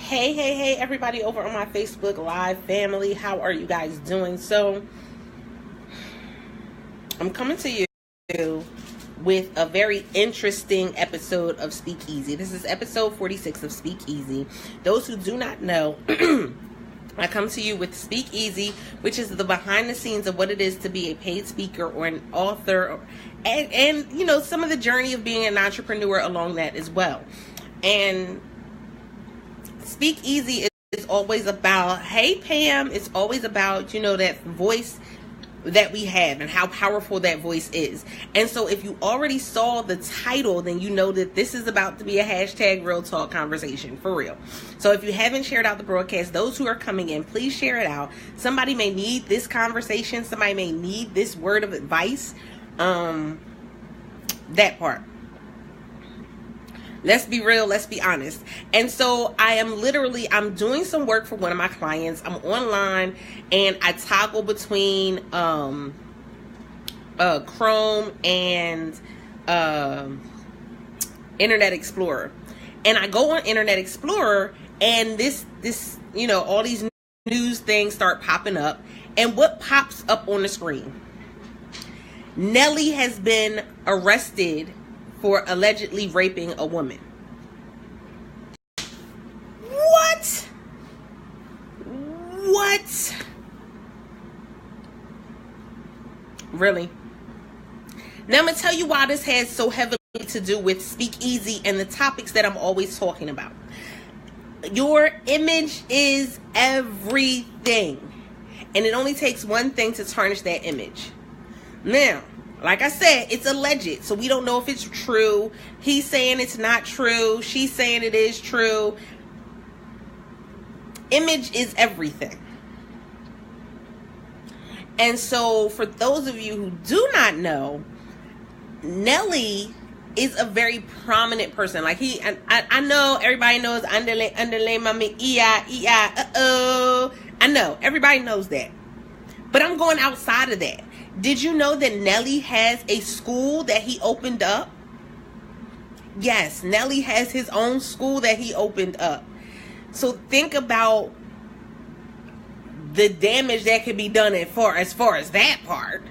Hey, everybody over on my Facebook Live family. How are you guys doing? So, I'm coming to you with a very interesting episode of Speakeasy. This is episode 46 of Speakeasy. Those who do not know, I come to you with Speakeasy, which is the behind the scenes of what it is to be a paid speaker or an author, and you know, some of the journey of being an entrepreneur along that as well. And Speakeasy is always about, hey Pam, it's always about, you know, that voice that we have and how powerful that voice is. And so if you already saw the title, then you know that this is about to be a hashtag real talk conversation, for real. So if you haven't shared out the broadcast, those who are coming in, please share it out. Somebody may need this conversation. Somebody may need this word of advice. That part. Let's be real. Let's be honest. And so I'm doing some work for one of my clients. I'm online and I toggle between Chrome and Internet Explorer. And I go on Internet Explorer and this you know, all these news things start popping up. And what pops up on the screen? Nelly has been arrested for allegedly raping a woman. What? Really? Now I'm going to tell you why this has so heavily to do with Speakeasy and the topics that I'm always talking about. Your image is everything. And it only takes one thing to tarnish that image. Now, like I said, it's alleged, so we don't know if it's true. He's saying it's not true. She's saying it is true. Image is everything. And so, for those of you who do not know, Nelly is a very prominent person. Like I know everybody knows underlay mami iya. I know everybody knows that, but I'm going outside of that. Did you know that Nelly has a school that he opened up? Yes, Nelly has his own school that he opened up. So think about the damage that could be done as far as that part.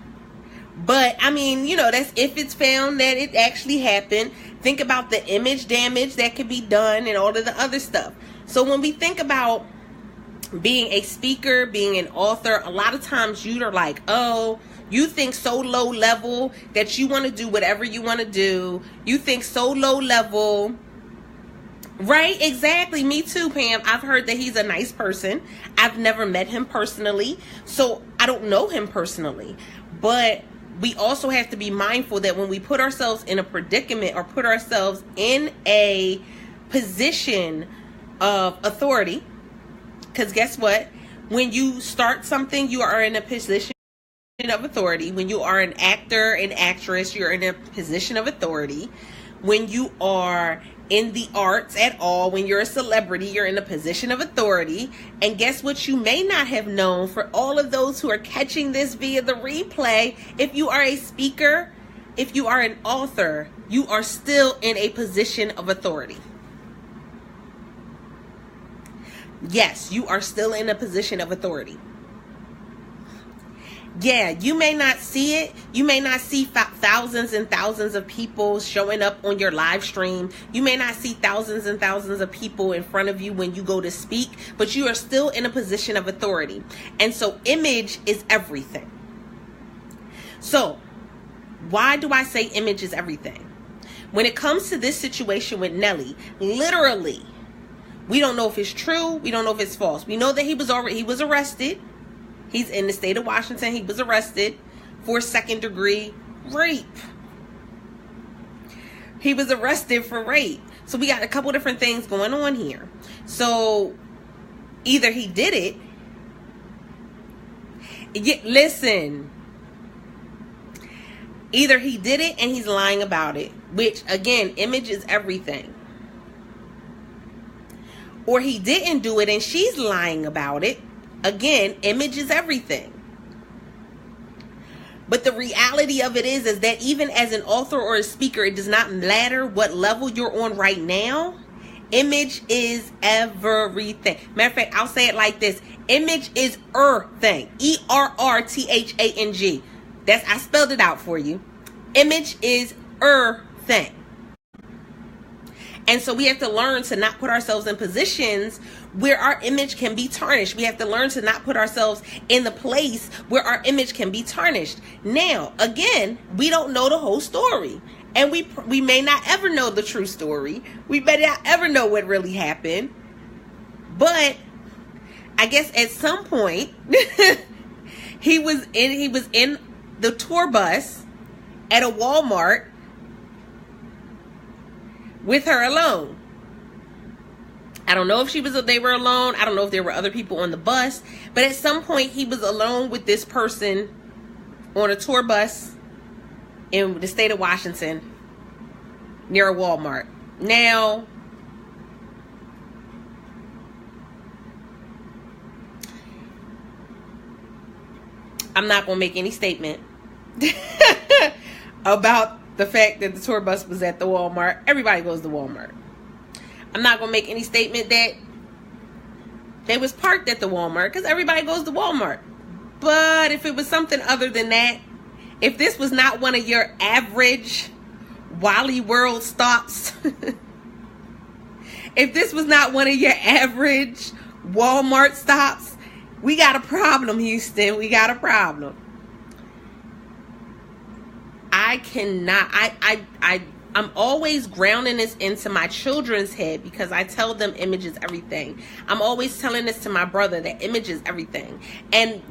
But I mean, you know, that's if it's found that it actually happened. Think about the image damage that could be done and all of the other stuff. So when we think about being a speaker, being an author, a lot of times you're like, oh, you think so low level that you want to do whatever you want to do. You think so low level. Right? Exactly. Me too, Pam. I've heard that he's a nice person. I've never met him personally, so I don't know him personally. But we also have to be mindful that when we put ourselves in a predicament or put ourselves in a position of authority, because guess what? When you start something, you are in a position of authority. When you are an actor, an actress, you're in a position of authority. When you are in the arts at all, when you're a celebrity, you're in a position of authority. And guess what? You may not have known, for all of those who are catching this via the replay, if you are a speaker, if you are an author, you are still in a position of authority. Yes, you are still in a position of authority. Yeah, you may not see it. You may not see thousands and thousands of people showing up on your live stream. You may not see thousands and thousands of people in front of you when you go to speak, but you are still in a position of authority. And so image is everything. So why do I say image is everything? When it comes to this situation with Nelly, literally, we don't know if it's true. We don't know if it's false. We know that he was arrested. He's in the state of Washington. He was arrested for second-degree rape. He was arrested for rape. So we got a couple different things going on here. So either he did it. Listen. Either he did it and he's lying about it, which, again, image is everything. Or he didn't do it and she's lying about it. Again, image is everything. But the reality of it is that even as an author or a speaker, it does not matter what level you're on right now. Image is everything. Matter of fact, I'll say it like this. Image is Errthang. Errthang. I spelled it out for you. Image is Errthang. And so we have to learn to not put ourselves in positions where our image can be tarnished. We have to learn to not put ourselves in the place where our image can be tarnished. Now, again, we don't know the whole story. And we may not ever know the true story. We may not ever know what really happened. But I guess at some point he was in the tour bus at a Walmart with her alone. I don't know if they were alone. I don't know if there were other people on the bus. But at some point he was alone with this person on a tour bus in the state of Washington near a Walmart. Now, I'm not going to make any statement about the fact that the tour bus was at the Walmart. Everybody goes to Walmart. I'm not going to make any statement that they was parked at the Walmart, because everybody goes to Walmart. But if it was something other than that, if this was not one of your average Wally World stops, if this was not one of your average Walmart stops, we got a problem, Houston. We got a problem. I'm always grounding this into my children's head, because I tell them image is everything. I'm always telling this to my brother, that image is everything. And,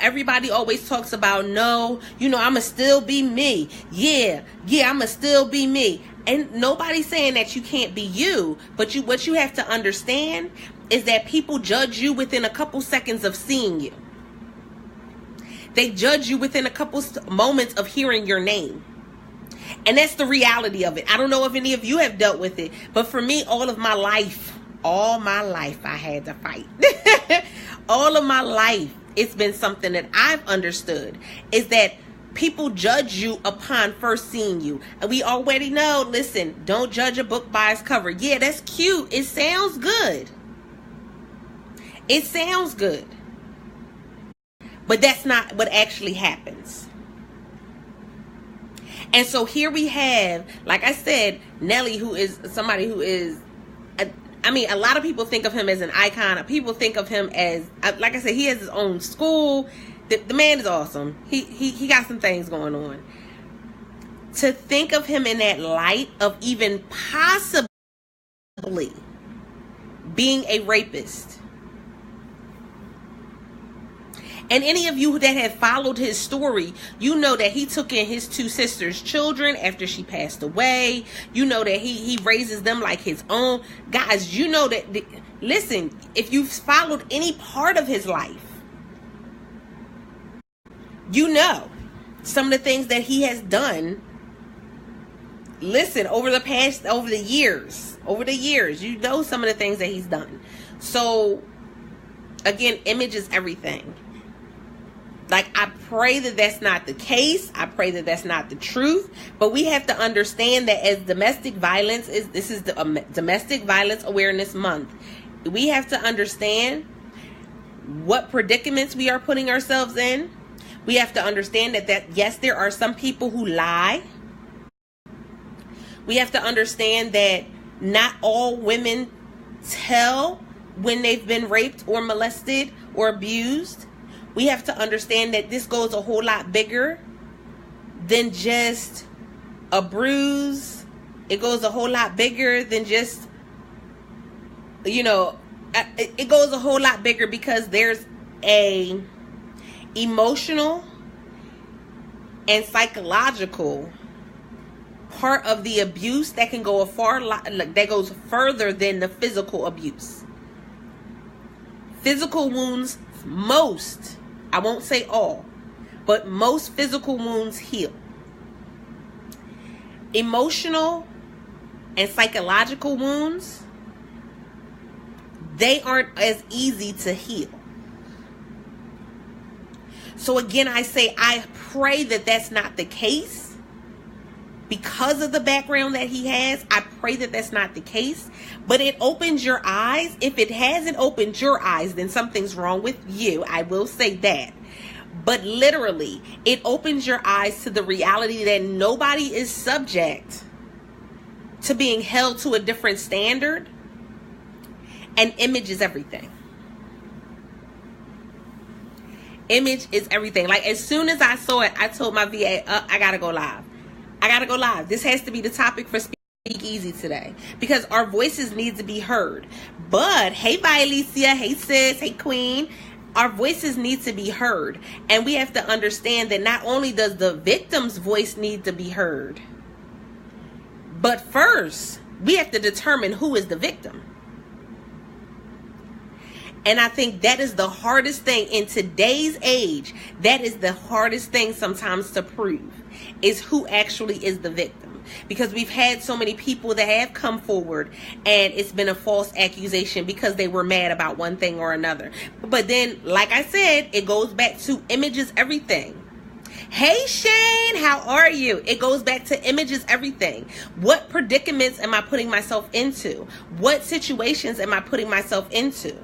everybody always talks about, no, I'ma still be me. Yeah, I'ma still be me. And nobody's saying that you can't be you. But what you have to understand is that people judge you within a couple seconds of seeing you. They judge you within a couple moments of hearing your name. And that's the reality of it. I don't know if any of you have dealt with it, but for me, all my life, I had to fight. All of my life, it's been something that I've understood, is that people judge you upon first seeing you. And we already know, listen, don't judge a book by its cover. Yeah, that's cute. It sounds good. It sounds good. But that's not what actually happens. And so here we have, like I said, Nelly, who is somebody who is, a lot of people think of him as an icon. People think of him as, like I said, he has his own school. The man is awesome. He got some things going on. To think of him in that light of even possibly being a rapist. And any of you that have followed his story, you know that he took in his two sisters' children after she passed away. You know that he raises them like his own. Guys, you know that, listen, if you've followed any part of his life, you know some of the things that he has done. Listen, over the years, you know some of the things that he's done. So, again, image is everything. Like, I pray that that's not the case. I pray that that's not the truth. But we have to understand that as domestic violence this is the Domestic Violence Awareness Month. We have to understand what predicaments we are putting ourselves in. We have to understand that yes, there are some people who lie. We have to understand that not all women tell when they've been raped or molested or abused. We have to understand that this goes a whole lot bigger than just a bruise. It goes a whole lot bigger than just, it goes a whole lot bigger, because there's a emotional and psychological part of the abuse that can go that goes further than the physical abuse. Physical wounds, I won't say all, but most physical wounds heal. Emotional and psychological wounds, they aren't as easy to heal. So again, I say, I pray that that's not the case. because of the background that he has. I pray that that's not the case, but it opens your eyes. If it hasn't opened your eyes, then something's wrong with you. I will say that. But literally, it opens your eyes to the reality that nobody is subject to being held to a different standard, and image is everything. Image is everything. Like, as soon as I saw it, I told my VA, I gotta go live. I gotta go live. This has to be the topic for Speak Easy today, because our voices need to be heard. But hey, Violicia, hey sis, hey queen, our voices need to be heard, and we have to understand that not only does the victim's voice need to be heard, but first we have to determine who is the victim. And I think that is the hardest thing in today's age. That is the hardest thing sometimes to prove, is who actually is the victim. Because we've had so many people that have come forward and it's been a false accusation because they were mad about one thing or another. But then, like I said, it goes back to image is everything. Hey Shane, how are you? It goes back to image is everything. What predicaments am I putting myself into? What situations am I putting myself into?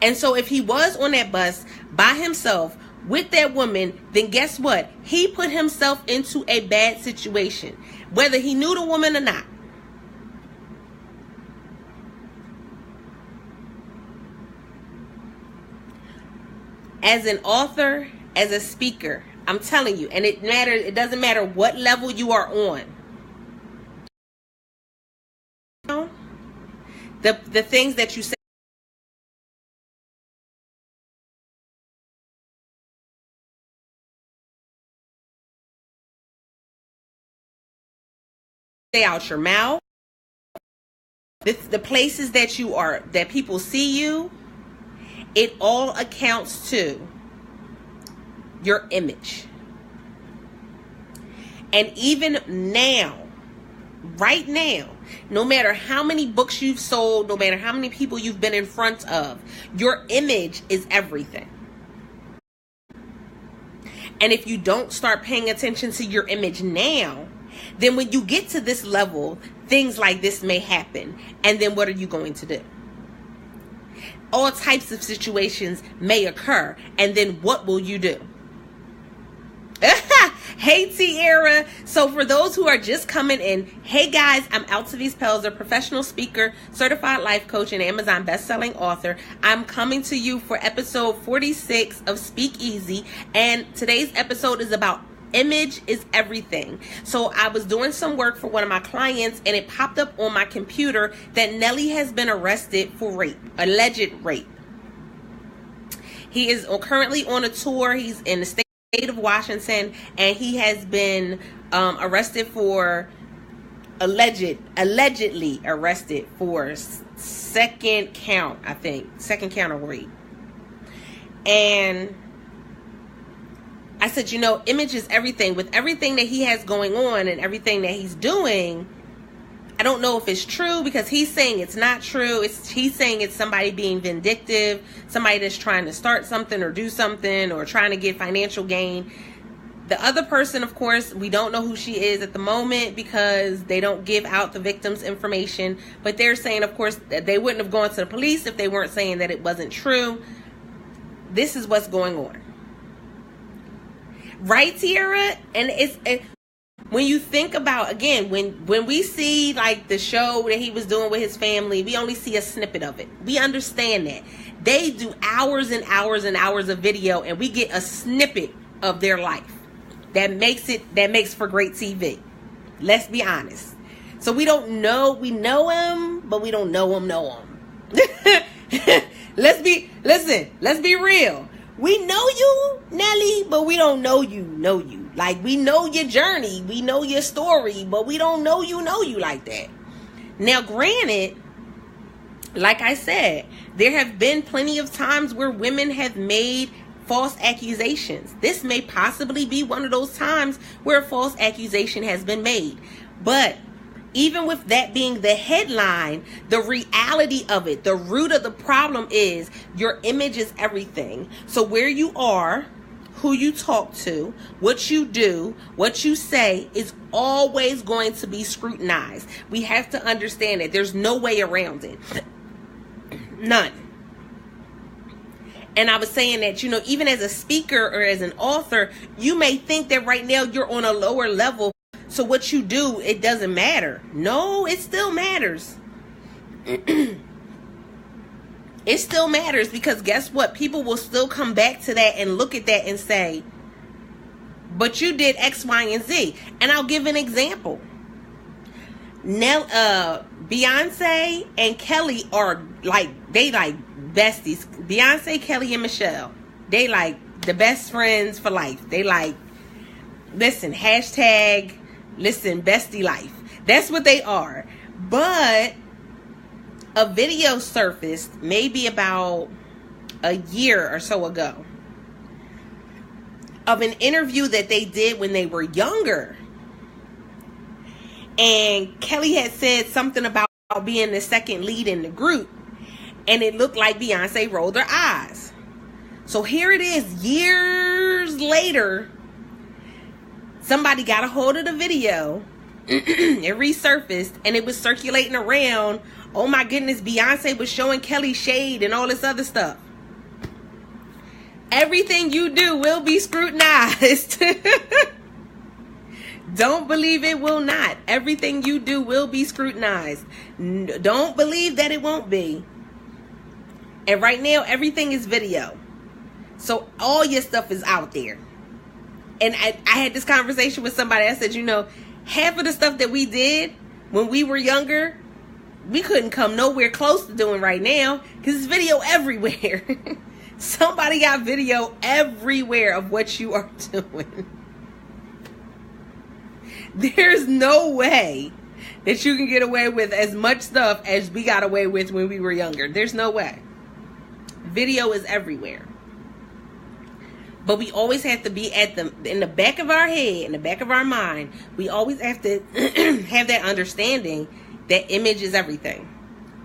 And so if he was on that bus by himself with that woman, then guess what? He put himself into a bad situation, whether he knew the woman or not. As an author, as a speaker, I'm telling you, and it doesn't matter what level you are on. The things that you say out your mouth, the places that you are, that people see you, it all accounts to your image. And even now, right now, no matter how many books you've sold, no matter how many people you've been in front of, your image is everything. And if you don't start paying attention to your image now, then when you get to this level, things like this may happen. And then what are you going to do? All types of situations may occur. And then what will you do? Hey Tierra. So for those who are just coming in, hey guys, I'm Altavice Pelzer, professional speaker, certified life coach, and Amazon best-selling author. I'm coming to you for episode 46 of Speak Easy, and today's episode is about image is everything. So I was doing some work for one of my clients, and it popped up on my computer that Nelly has been arrested for rape, alleged rape. He is currently on a tour. He's in the state of Washington, and he has been arrested for allegedly arrested for second count of rape. And I said, you know, image is everything. With everything that he has going on and everything that he's doing, I don't know if it's true, because he's saying it's not true. He's saying it's somebody being vindictive, somebody that's trying to start something or do something or trying to get financial gain. The other person, of course, we don't know who she is at the moment because they don't give out the victim's information. But they're saying, of course, that they wouldn't have gone to the police if they weren't saying that it wasn't true. This is what's going on. Right, Tierra? And when you think about, again, when we see like the show that he was doing with his family, we only see a snippet of it. We understand that. They do hours and hours and hours of video, and we get a snippet of their life. That makes for great TV. Let's be honest. So we don't know, we know him, but we don't know him. Let's be real. We know you, Nelly, but we don't know you. Like, we know your journey, we know your story, but we don't know you like that. Now, granted, like I said, there have been plenty of times where women have made false accusations. This may possibly be one of those times where a false accusation has been made. But even with that being the headline, the reality of it, the root of the problem is your image is everything. So where you are, who you talk to, what you do, what you say is always going to be scrutinized. We have to understand it. There's no way around it. None. And I was saying that, even as a speaker or as an author, you may think that right now you're on a lower level. So what you do, it doesn't matter. No, it still matters. It still matters, because guess what? People will still come back to that and look at that and say, but you did X, Y, and Z. And I'll give an example. Beyonce and Kelly are they besties. Beyonce, Kelly, and Michelle, they like the best friends for life. They listen, bestie life. That's what they are. But a video surfaced maybe about a year or so ago of an interview that they did when they were younger. And Kelly had said something about being the second lead in the group. And it looked like Beyonce rolled her eyes. So here it is, years later. Somebody got a hold of the video. It resurfaced. And it was circulating around. Oh my goodness, Beyonce was showing Kelly shade and all this other stuff. Everything you do will be scrutinized. Don't believe it will not. Everything you do will be scrutinized. Don't believe that it won't be. And right now, everything is video. So all your stuff is out there. And I had this conversation with somebody. I said, half of the stuff that we did when we were younger, we couldn't come nowhere close to doing right now, because it's video everywhere. Somebody got video everywhere of what you are doing. There's no way that you can get away with as much stuff as we got away with when we were younger. There's no way. Video is everywhere. But we always have to be in the back of our head, in the back of our mind, we always have to have that understanding that image is everything.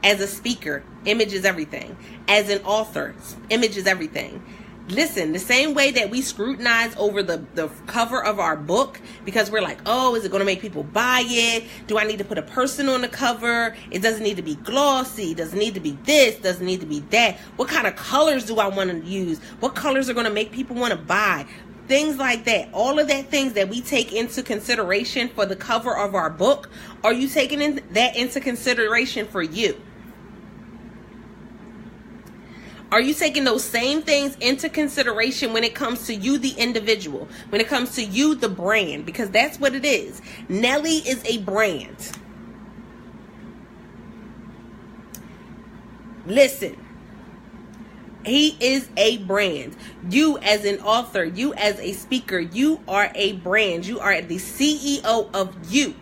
As a speaker, image is everything. As an author, image is everything. Listen, the same way that we scrutinize over the cover of our book, because we're like, oh, is it going to make people buy it? Do I need to put a person on the cover? It doesn't need to be glossy. It doesn't need to be this. It doesn't need to be that. What kind of colors do I want to use? What colors are going to make people want to buy? Things like that. All of that things that we take into consideration for the cover of our book, are you taking that into consideration for you? Are you taking those same things into consideration when it comes to you, the individual? When it comes to you, the brand? Because that's what it is. Nelly is a brand. Listen. He is a brand. You as an author, you as a speaker, you are a brand. You are the CEO of you.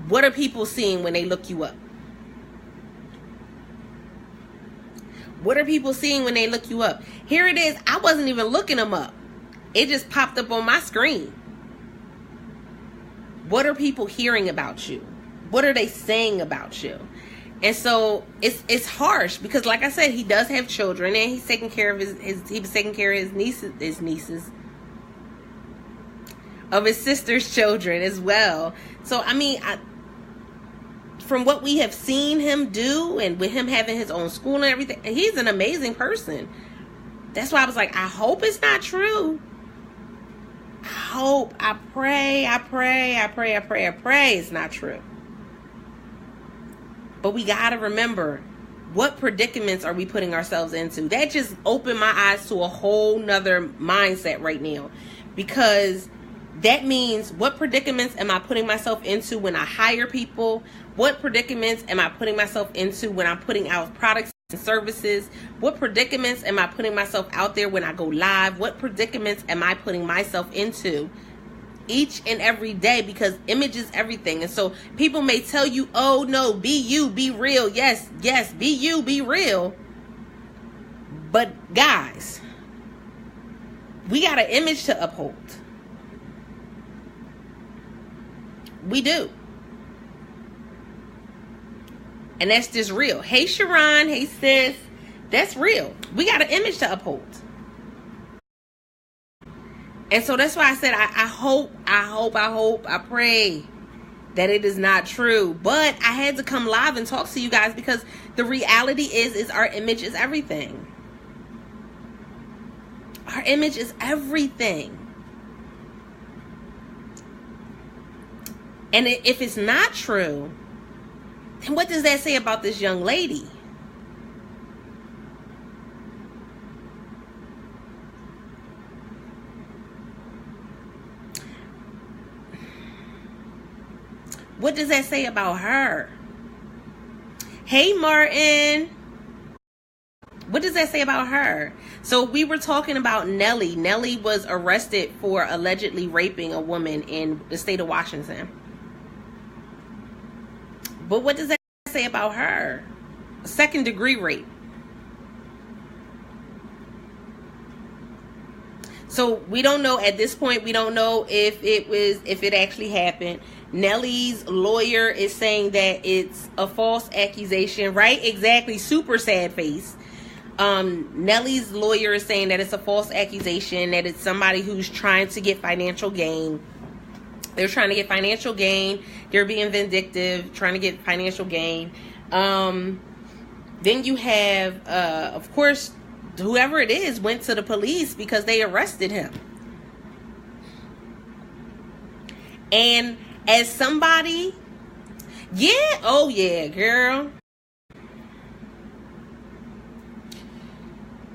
What are people seeing when they look you up? What are people seeing when they look you up? Here it is. I wasn't even looking them up. It just popped up on my screen. What are people hearing about you? What are they saying about you? And so it's harsh, because like I said, he does have children, and he's taking care of he was taking care of his nieces, of his sister's children as well. So I mean, from what we have seen him do, and with him having his own school and everything, he's an amazing person. That's why I was like, I hope it's not true. I pray it's not true. But we got to remember, what predicaments are we putting ourselves into? That just opened my eyes to a whole nother mindset right now. Because that means, what predicaments am I putting myself into when I hire people? What predicaments am I putting myself into when I'm putting out products and services? What predicaments am I putting myself out there when I go live? What predicaments am I putting myself into each and every day? Because image is everything. And so people may tell you, oh no, be you, be real. Yes, be you, be real. But guys, we got an image to uphold. We do. And that's just real. Hey Sharon, hey sis, that's real. We got an image to uphold. And so that's why I said I pray that it is not true. But I had to come live and talk to you guys because the reality is our image is everything. Our image is everything. And if it's not true, then what does that say about this young lady? What does that say about her? Hey, Martin. What does that say about her? So we were talking about Nellie. Nellie was arrested for allegedly raping a woman in the state of Washington. But what does that say about her? Second degree rape. So we don't know at this point. We don't know if it actually happened. Nellie's lawyer is saying that it's a false accusation, right? Exactly. Super sad face. Nellie's lawyer is saying that it's a false accusation, that it's somebody who's trying to get financial gain. They're trying to get financial gain. They're being vindictive, trying to get financial gain. Then you have, of course, whoever it is went to the police because they arrested him. And as somebody, oh yeah, girl.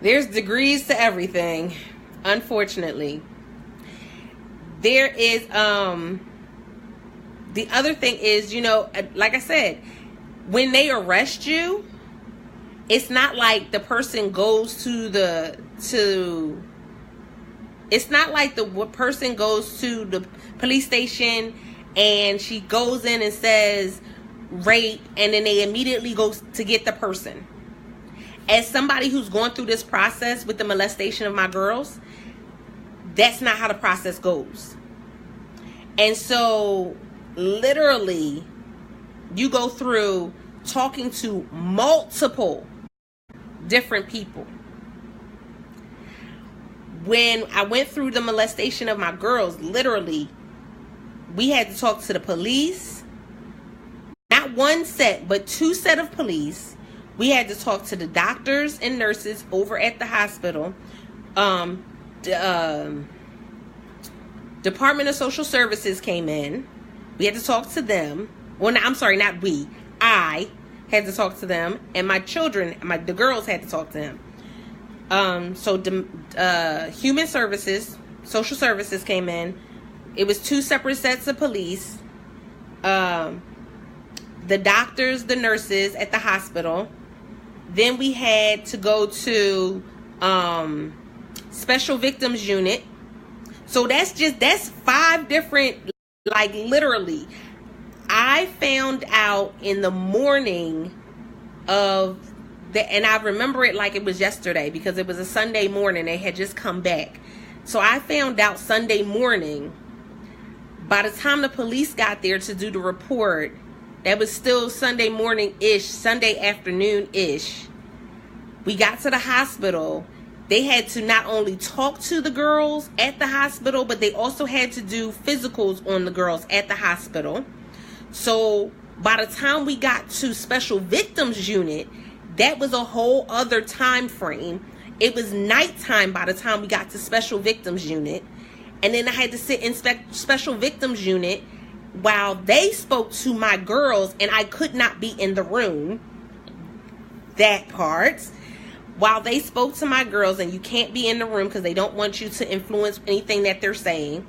There's degrees to everything, unfortunately. There is, the other thing is, like I said, when they arrest you, it's not like the person goes it's not like the person goes to the police station and she goes in and says rape and then they immediately go to get the person. As somebody who's gone through this process with the molestation of my girls, that's not how the process goes. And so literally you go through talking to multiple different people. When I went through the molestation of my girls, literally, we had to talk to the police. Not one set, but two set of police. We had to talk to the doctors and nurses over at the hospital. Department of Social Services came in. We had to talk to them. Well, I'm sorry, not we. I had to talk to them, and my children, the girls had to talk to them. Human Services, Social Services came in. It was two separate sets of police. The doctors, the nurses at the hospital. Then we had to go to Special Victims Unit. So that's 5 different, like literally. I found out in the morning of and I remember it like it was yesterday because it was a Sunday morning. They had just come back. So I found out Sunday morning. By the time the police got there to do the report, that was still Sunday morning-ish, Sunday afternoon-ish. We got to the hospital. They had to not only talk to the girls at the hospital, but they also had to do physicals on the girls at the hospital. So by the time we got to Special Victims Unit, that was a whole other time frame. It was nighttime by the time we got to Special Victims Unit. And then I had to sit in Special Victims Unit while they spoke to my girls, and I could not be in the room. That part. While they spoke to my girls, and you can't be in the room because they don't want you to influence anything that they're saying.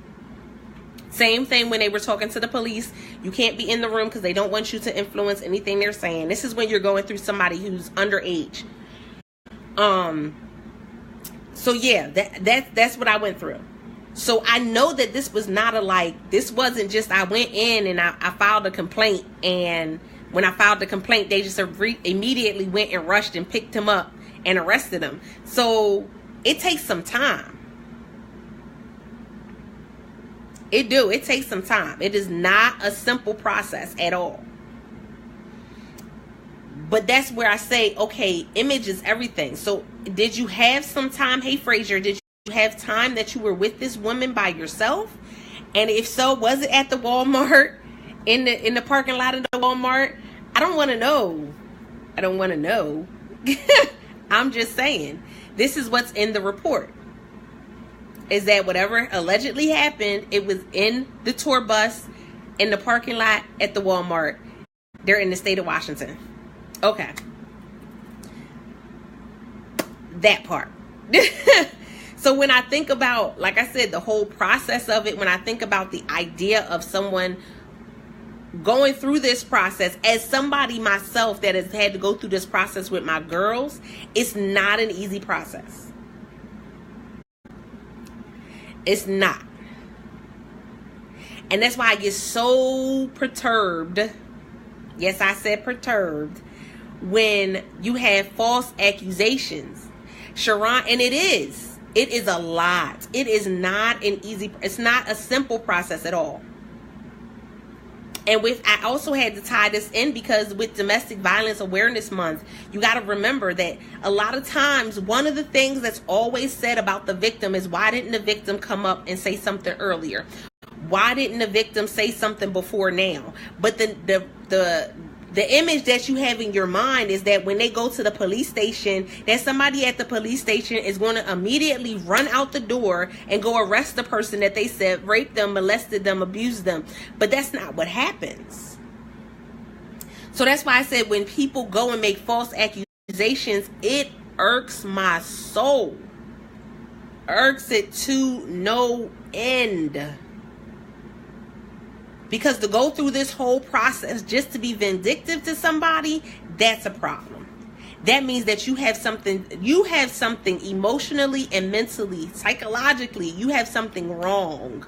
Same thing when they were talking to the police. You can't be in the room because they don't want you to influence anything they're saying. This is when you're going through somebody who's underage. So yeah, that's what I went through. So I know that this was not this wasn't just I went in and I filed a complaint, and when I filed the complaint, they just immediately went and rushed and picked him up and arrested him. So it takes some time. It takes some time. It is not a simple process at all. But that's where I say, okay, image is everything. So did you have some time? Hey, Frazier, did you have time that you were with this woman by yourself? And if so, was it at the Walmart, in the parking lot of the Walmart? I don't want to know. I don't want to know. I'm just saying, this is what's in the report. Is that whatever allegedly happened, it was in the tour bus, in the parking lot at the Walmart. They're in the state of Washington. Okay. That part. So when I think about, like I said, the whole process of it, when I think about the idea of someone going through this process, as somebody myself that has had to go through this process with my girls, it's not an easy process. It's not. And that's why I get so perturbed. Yes, I said perturbed. When you have false accusations. Sharon, and it is a lot. It is not it's not a simple process at all. And I also had to tie this in because with Domestic Violence Awareness Month, you got to remember that a lot of times one of the things that's always said about the victim is, why didn't the victim come up and say something earlier? Why didn't the victim say something before now? But the image that you have in your mind is that when they go to the police station, that somebody at the police station is going to immediately run out the door and go arrest the person that they said raped them, molested them, abused them. But that's not what happens. So that's why I said when people go and make false accusations, it irks my soul. Irks it to no end. Because to go through this whole process just to be vindictive to somebody, that's a problem. That means that you have something emotionally and mentally, psychologically, you have something wrong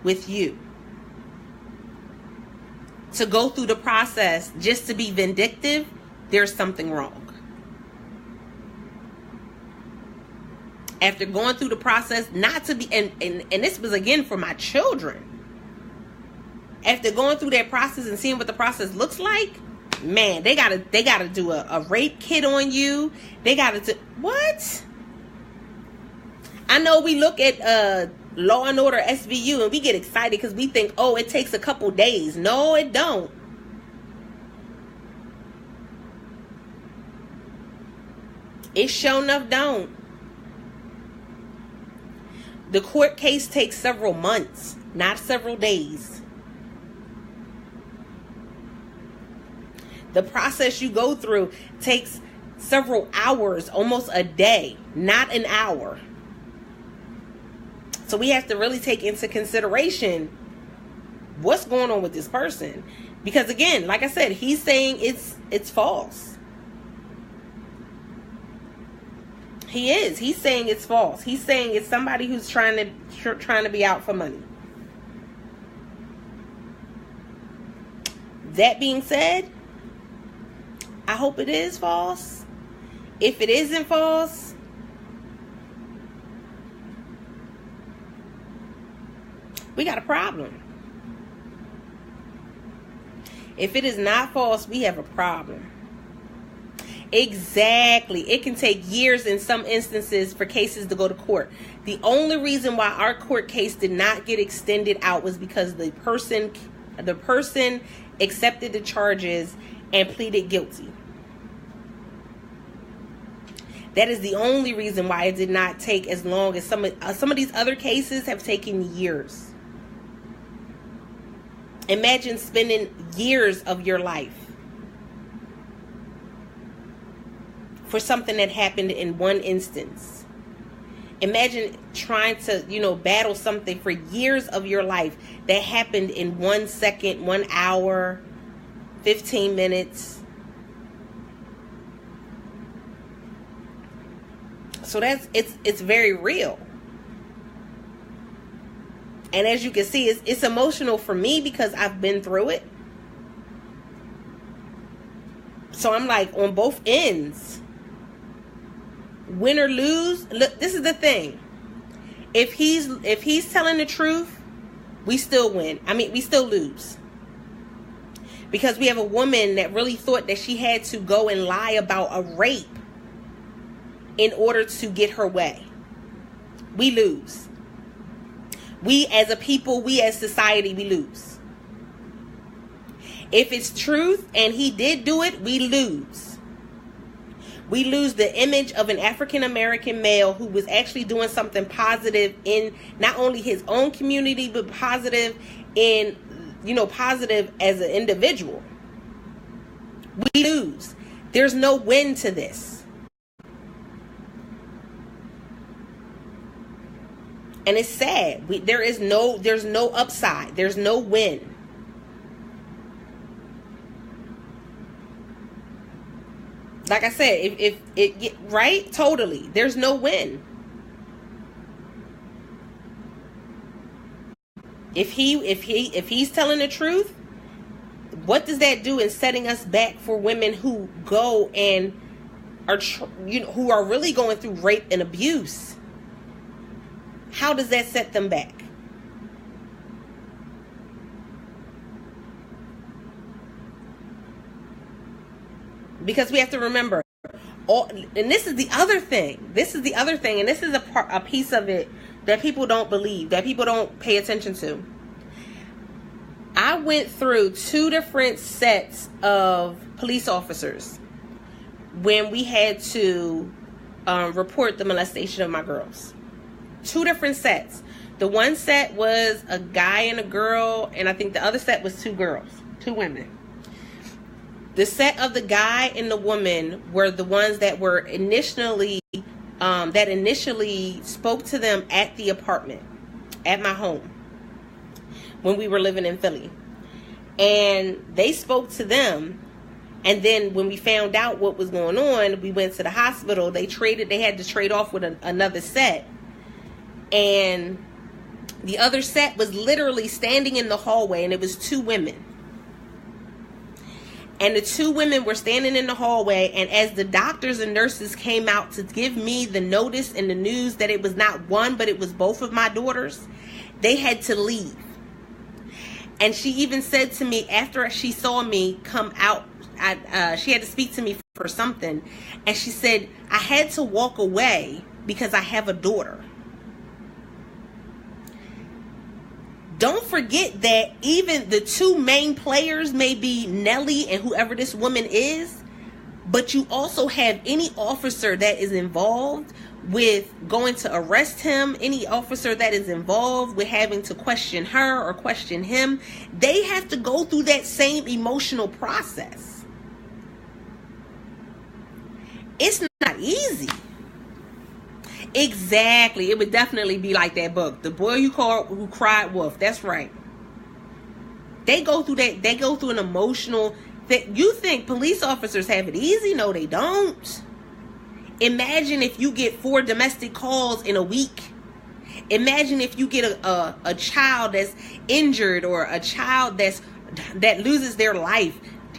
with you. To go through the process just to be vindictive, there's something wrong. After going through the process, not to be, and this was again for my children. After going through that process and seeing what the process looks like, man, they gotta do a rape kit on you. They gotta do what? I know we look at Law and Order SVU and we get excited because we think, oh, it takes a couple days. No, it don't. It sure enough don't. The court case takes several months, not several days. The process you go through takes several hours, almost a day, not an hour. So we have to really take into consideration what's going on with this person. Because again, like I said, he's saying it's false. He is. He's saying it's false. He's saying it's somebody who's trying to be out for money. That being said, I hope it is false. If it isn't false, we got a problem. If it is not false, we have a problem. Exactly. It can take years in some instances for cases to go to court. The only reason why our court case did not get extended out was because the person accepted the charges and pleaded guilty. That is the only reason why it did not take as long as some of these other cases have taken years. Imagine spending years of your life for something that happened in one instance. Imagine trying to, battle something for years of your life that happened in 1 second, 1 hour, 15 minutes. So it's very real. And as you can see, it's emotional for me because I've been through it. So I'm like on both ends. Win or lose, look, this is the thing. If he's telling the truth, we still win. We still lose. Because we have a woman that really thought that she had to go and lie about a rape in order to get her way. we lose. We as a people, we as society, we lose. If it's truth and he did do it, we lose. We lose the image of an African American male who was actually doing something positive in not only his own community, but positive in, positive as an individual. We lose. There's no win to this. And it's sad. There's no upside. There's no win. Like I said, if it right, totally. There's no win. If he's telling the truth, what does that do in setting us back for women who go and are who are really going through rape and abuse? How does that set them back? Because we have to remember, and this is the other thing. And this is a piece of it that people don't believe, that people don't pay attention to. I went through 2 different sets of police officers when we had to report the molestation of my girls. 2 different sets. The one set was a guy and a girl, and I think the other set was 2 girls, 2 women. The set of the guy and the woman were the ones that were initially spoke to them at the apartment, at my home, when we were living in Philly. And they spoke to them. And then when we found out what was going on, we went to the hospital. They had to trade off with another set. And the other set was literally standing in the hallway, and it was 2 women. And the 2 women were standing in the hallway, and as the doctors and nurses came out to give me the notice and the news that it was not one, but it was both of my daughters, they had to leave. And she even said to me after she saw me come out, she had to speak to me for something, and she said, I had to walk away because I have a daughter. Don't forget that even the 2 main players may be Nelly and whoever this woman is, but you also have any officer that is involved with going to arrest him, any officer that is involved with having to question her or question him. They have to go through that same emotional process. It's not easy. Exactly. It would definitely be like that book, The Boy Who Cried Wolf. That's right. They go through that. They go through an emotional thing. You think police officers have it easy? No, they don't. Imagine if you get 4 domestic calls in a week. Imagine if you get a child that's injured or a child that loses their life.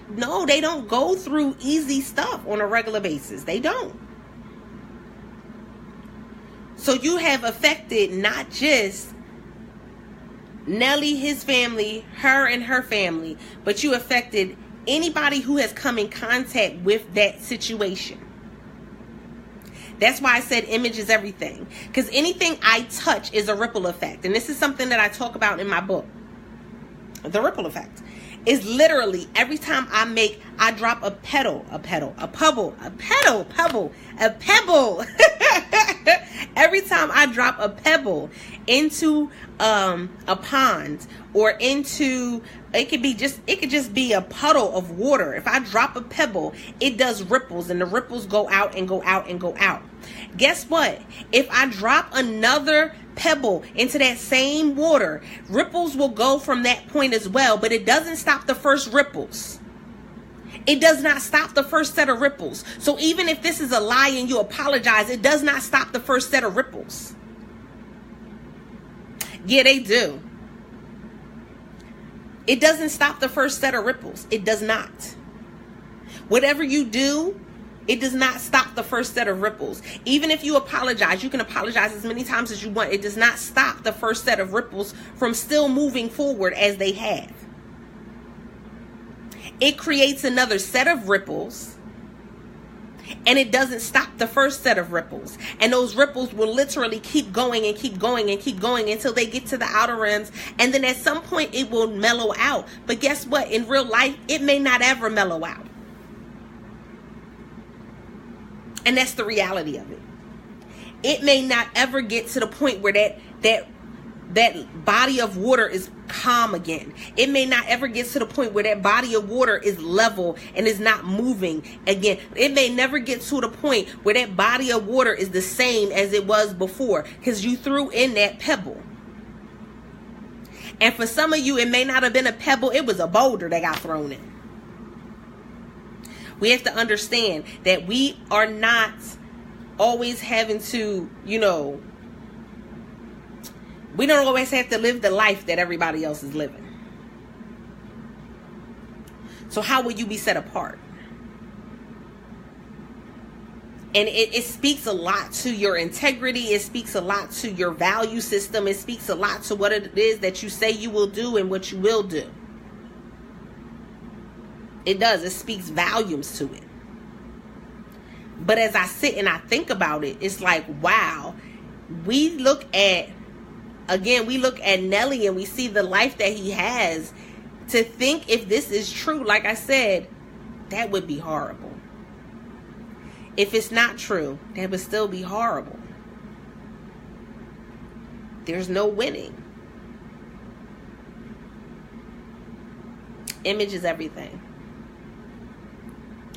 No, they don't go through easy stuff on a regular basis. They don't. So you have affected not just Nelly, his family, her and her family, but you affected anybody who has come in contact with that situation. That's why I said image is everything. Because anything I touch is a ripple effect. And this is something that I talk about in my book. The ripple effect is literally every time I drop a pebble. Every time I drop a pebble into a pond or into, it could just be a puddle of water. If I drop a pebble, it does ripples, and the ripples go out and go out and go out. Guess what? If I drop another pebble into that same water, ripples will go from that point as well, but it doesn't stop the first ripples. It does not stop the first set of ripples. So even if this is a lie and you apologize, it does not stop the first set of ripples. Yeah, they do. It doesn't stop the first set of ripples. It does not. Whatever you do, it does not stop the first set of ripples. Even if you apologize, you can apologize as many times as you want. It does not stop the first set of ripples from still moving forward as they have. It creates another set of ripples. And it doesn't stop the first set of ripples. And those ripples will literally keep going and keep going and keep going until they get to the outer rims. And then at some point it will mellow out. But guess what? In real life, it may not ever mellow out. And that's the reality of it. It may not ever get to the point where that body of water is calm again. It may not ever get to the point where that body of water is level and is not moving again. It may never get to the point where that body of water is the same as it was before, because you threw in that pebble. And for some of you, it may not have been a pebble, it was a boulder that got thrown in. We have to understand that we are not always having to, we don't always have to live the life that everybody else is living. So how will you be set apart? And it speaks a lot to your integrity. It speaks a lot to your value system. It speaks a lot to what it is that you say you will do and what you will do. It does. It speaks volumes to it. But as I sit and I think about it, it's like, wow, we look at Nelly and we see the life that he has. To think if this is true, like I said, that would be horrible. If it's not true, that would still be horrible. There's no winning. Image is everything.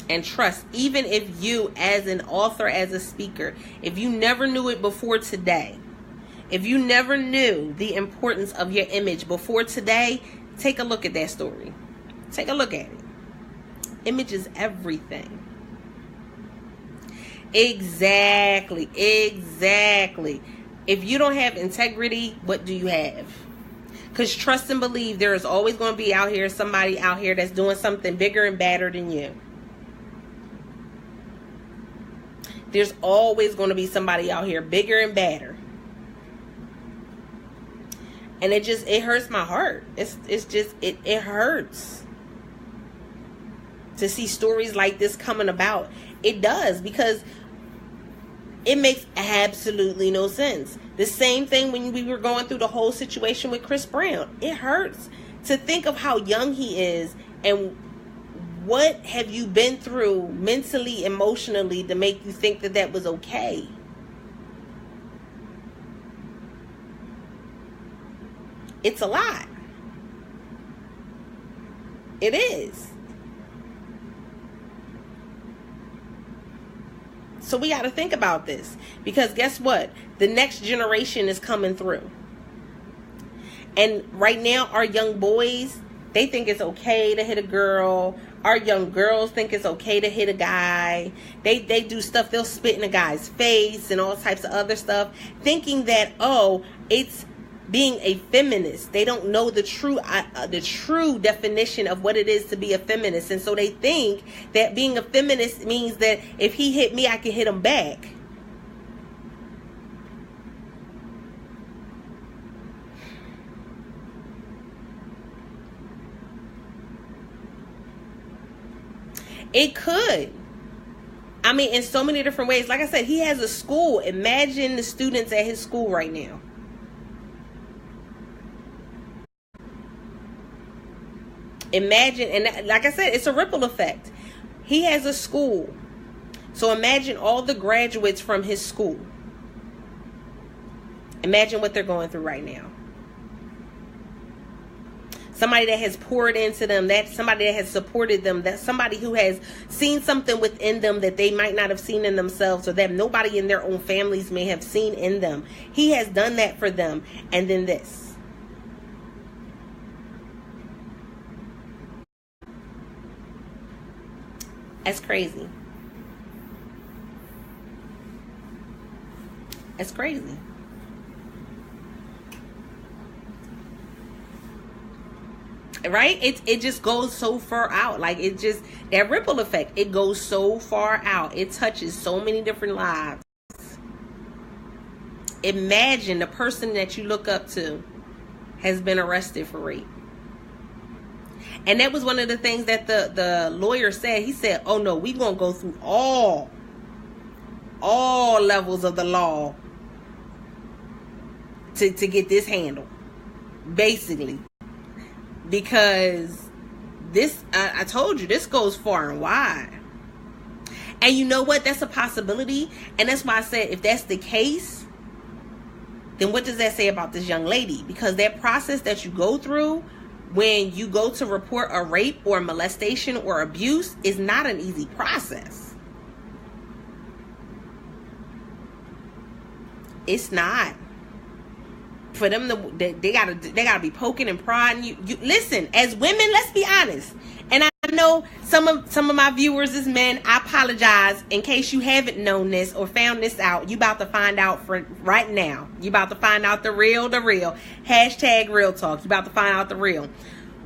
And trust, even if you as an author, as a speaker, if you never knew it before today, if you never knew the importance of your image before today, take a look at that story. Take a look at it. Image is everything. Exactly. If you don't have integrity, what do you have? Because trust and believe, there is always going to be somebody out here that's doing something bigger and badder than you. There's always going to be somebody out here bigger and badder. And it hurts my heart. It hurts to see stories like this coming about. It does, because it makes absolutely no sense. The same thing when we were going through the whole situation with Chris Brown. It hurts to think of how young he is and what have you been through mentally, emotionally to make you think that was okay. It's a lot. It is. So we got to think about this, because guess what? The next generation is coming through. And right now, our young boys, they think it's okay to hit a girl. Our young girls think it's okay to hit a guy. They do stuff. They'll spit in a guy's face and all types of other stuff, thinking that, it's being a feminist. They don't know the true definition of what it is to be a feminist. And so they think that being a feminist means that if he hit me, I can hit him back. It could. I mean, in so many different ways. Like I said, he has a school. Imagine the students at his school right now. Imagine, and like I said, it's a ripple effect. He has a school. So imagine all the graduates from his school. Imagine what they're going through right now. Somebody that has poured into them, that somebody that has supported them, that somebody who has seen something within them that they might not have seen in themselves, or that nobody in their own families may have seen in them. He has done that for them. And then this. That's crazy. That's crazy. Right? It just goes so far out. Like, it just, that ripple effect, it goes so far out. It touches so many different lives. Imagine the person that you look up to has been arrested for rape. And that was one of the things that the lawyer said. He said, oh no, we're going to go through all all levels of the law to get this handled, basically, because this, I told you, this goes far and wide. And you know what? That's a possibility. And that's why I said, if that's the case, then what does that say about this young lady? Because that process that you go through when you go to report a rape or molestation or abuse is not an easy process. It's not. For them to, they gotta be poking and prodding you. Listen, as women, let's be honest. And I know some of my viewers is men. I apologize in case you haven't known this or found this out. You about to find out for right now. You about to find out the real. Hashtag real talk. You about to find out the real.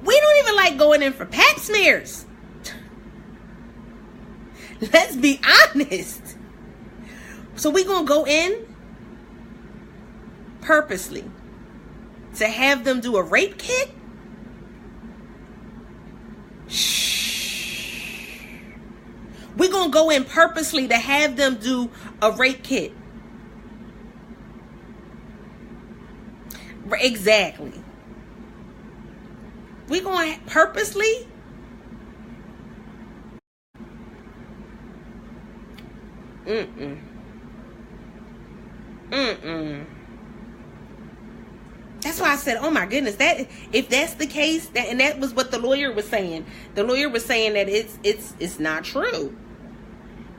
We don't even like going in for pap smears. Let's be honest. So we gonna go in purposely to have them do a rape kit? Shh. We're going to go in purposely to have them do a rape kit. Exactly. We're going to purposely? That's why I said, oh my goodness, that if that's the case, and that was what the lawyer was saying. The lawyer was saying that it's not true.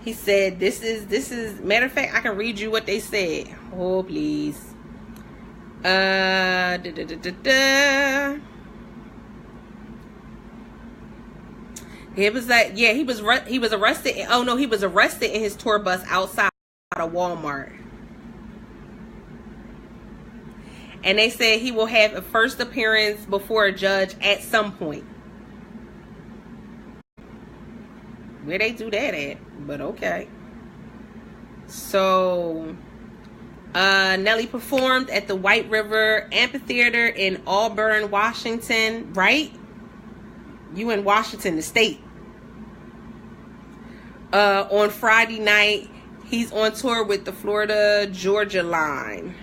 He said this is matter of fact, I can read you what they said. Oh please. It was like, yeah, he was arrested. Oh no, he was arrested in his tour bus outside of Walmart. And they said he will have a first appearance before a judge at some point. Where they do that at? But okay. So, Nelly performed at the White River Amphitheater in Auburn, Washington, right? You in Washington, the state. On Friday night, he's on tour with the Florida Georgia line.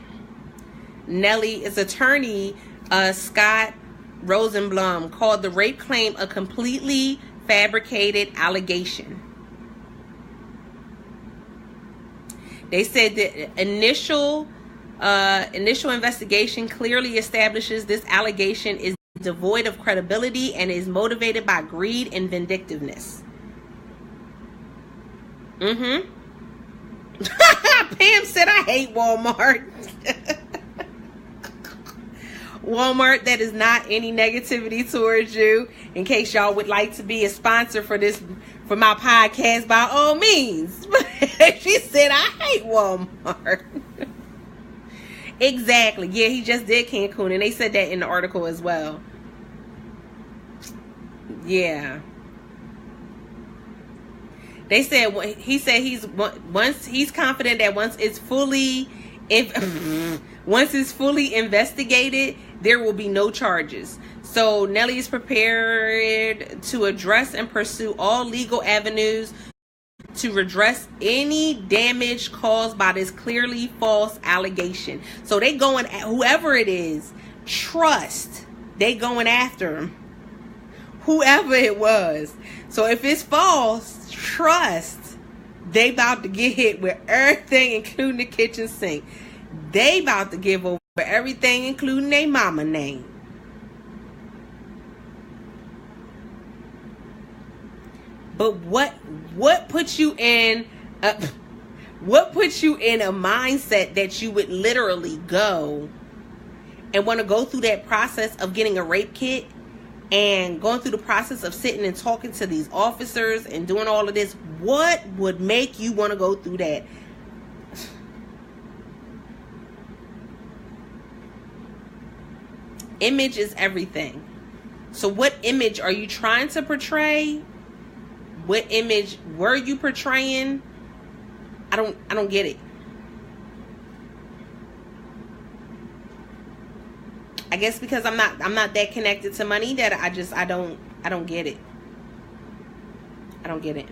Nelly's attorney, Scott Rosenblum, called the rape claim a completely fabricated allegation. They said the initial investigation clearly establishes this allegation is devoid of credibility and is motivated by greed and vindictiveness. Pam said, I hate Walmart. Walmart, that is not any negativity towards you. In case y'all would like to be a sponsor for my podcast, by all means. She said, I hate Walmart. Exactly. Yeah, he just did Cancun, and they said that in the article as well. Yeah. They said he's confident that once it's fully investigated, there will be no charges. So Nelly is prepared to address and pursue all legal avenues to redress any damage caused by this clearly false allegation. So they going at whoever it is, trust. They going after him. Whoever it was. So if it's false, trust. They about to get hit with everything, including the kitchen sink. They about to give over everything, including their mama name. But what puts you in a mindset that you would literally go and want to go through that process of getting a rape kit and going through the process of sitting and talking to these officers and doing all of this? What would make you want to go through that? Image is everything. So what image are you trying to portray? What image were you portraying? I don't get it. I guess because I'm not that connected to money that I don't get it. I don't get it.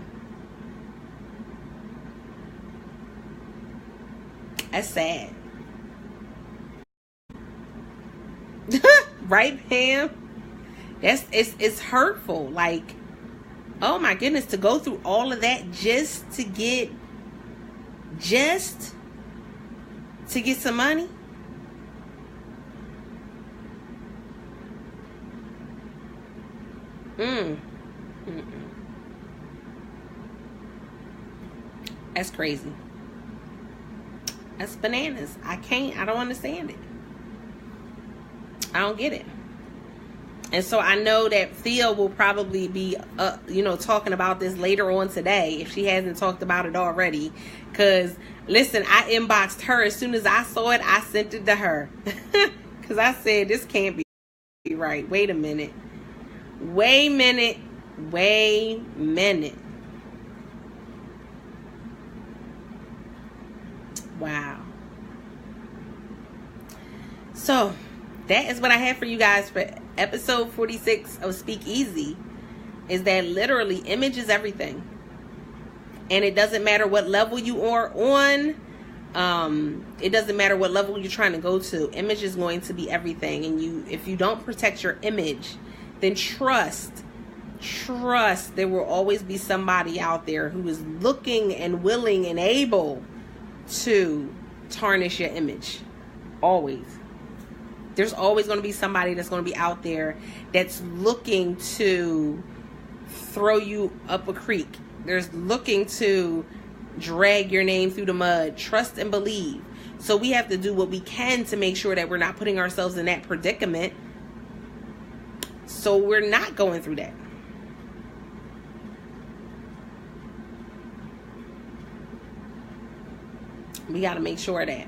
That's sad. Right, Pam? It's hurtful. Like, oh my goodness, to go through all of that just to get some money. That's crazy. That's bananas. I don't understand it. I don't get it. And so I know that Thea will probably be, talking about this later on today if she hasn't talked about it already. Because, listen, I inboxed her. As soon as I saw it, I sent it to her. Because I said, this can't be right. Wait a minute. Wow. So, that is what I have for you guys for episode 46 of Speak Easy. Is that literally image is everything. And it doesn't matter what level you are on. It doesn't matter what level you're trying to go to. Image is going to be everything. And if you don't protect your image, then trust there will always be somebody out there who is looking and willing and able to tarnish your image. Always. There's always going to be somebody that's going to be out there that's looking to throw you up a creek. There's looking to drag your name through the mud. Trust and believe. So we have to do what we can to make sure that we're not putting ourselves in that predicament. So we're not going through that. We got to make sure of that.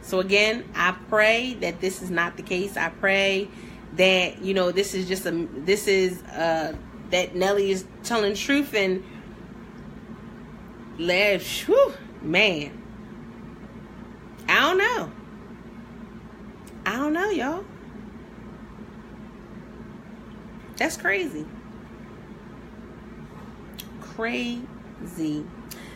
So again, I pray that this is not the case. I pray that, this is that Nelly is telling the truth and man. I don't know, y'all. That's crazy. Crazy.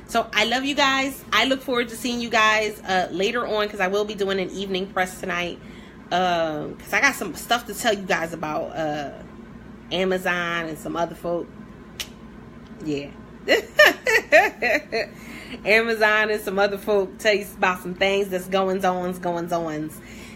So I love you guys. I look forward to seeing you guys later on, because I will be doing an evening press tonight. Because I got some stuff to tell you guys about Amazon and some other folk. Yeah. Amazon and some other folk tell you about some things that's going on.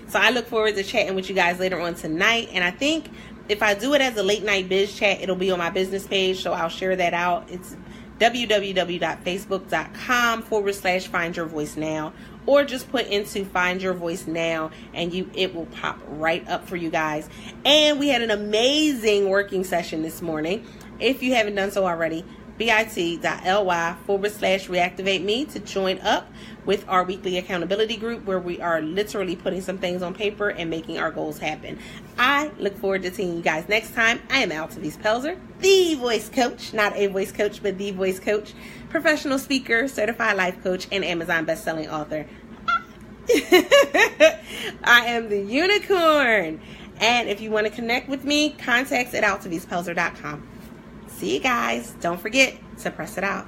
So I look forward to chatting with you guys later on tonight. And I think if I do it as a late night biz chat, it'll be on my business page. So I'll share that out. It's www.facebook.com/Find Your Voice Now, or just put into Find Your Voice Now and it will pop right up for you guys. And we had an amazing working session this morning. If you haven't done so already, bit.ly/reactivate me to join up with our weekly accountability group, where we are literally putting some things on paper and making our goals happen. I look forward to seeing you guys next time. I am Altavis Pelzer, the voice coach, not a voice coach, but the voice coach, professional speaker, certified life coach, and Amazon bestselling author. I am the unicorn. And if you want to connect with me, contacts@altavispelzer.com. See you guys. Don't forget to press it out.